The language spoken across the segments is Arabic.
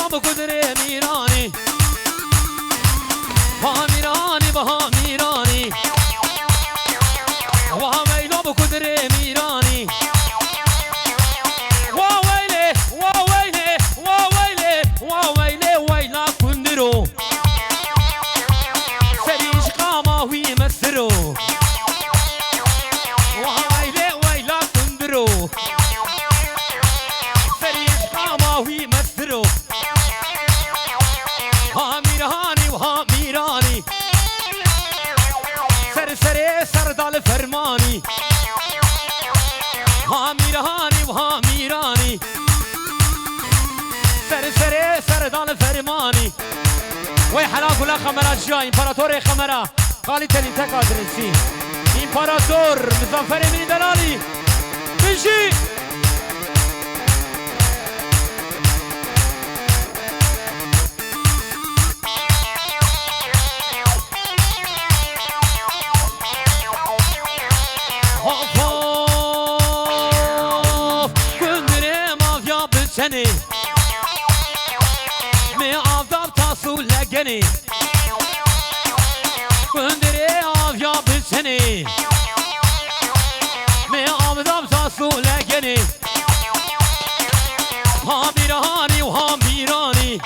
ويلا بقدر ميراني بها ميراني بها ميراني ويلا بقدر ميراني وويلي وويلي وويلي وويلي ويلا كندرو سريش قاما ويمسرو وويلي ويلا كندرو سريش قاما ويمسرو ها ميراني وها ميراني سرسري سردال فرماني ها ميراني وها ميراني سرسري سردال فرماني وي حلاك ولا خمرات جاي امبراطور خمرة قالي تلي تكادرسي امبراطور مظفر من دلالي بيجي سني مي عذاب تصول لجني كندري عافيا بسني مي عذاب تصول لجني ها ميراني وها ميراني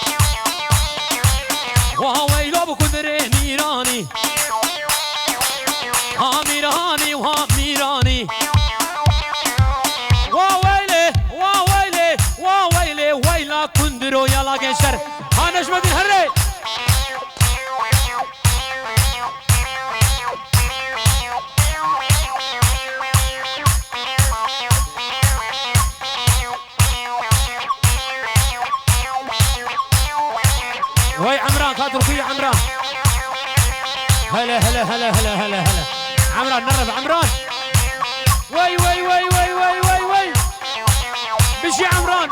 وهويلو بكندري ميراني ها ميراني وها ميراني ويلا كندرو يلا gençler ha Necmettin hırrey وي عمران كادر كوي عمران هلا هلا هلا هلا هلا هلا عمران نرب عمران وي وي وي وي وي وي وي بشي عمران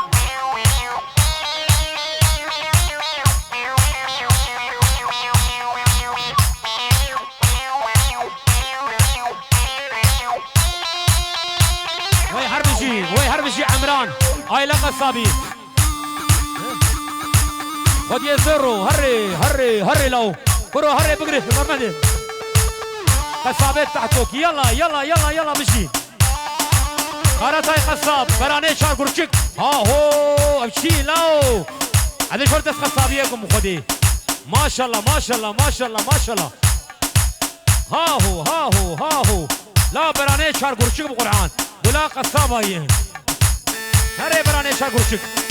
وي هربشي عمران هاي لقى الصابي خد يزرو هري هري هري لو كرو هري بقري مرمدي قصابات تحتوك يلا يلا يلا يلا مشي قراتاي قصاب براني شار قرشك ها هو امشي لو هذا شرط قصابيكم خدي ما شاء الله ما شاء الله ما شاء الله ما شاء الله ها هو ها هو ها هو لا براني شار قرشك بقرعان ولا قصابه هي هري براني شار قرشك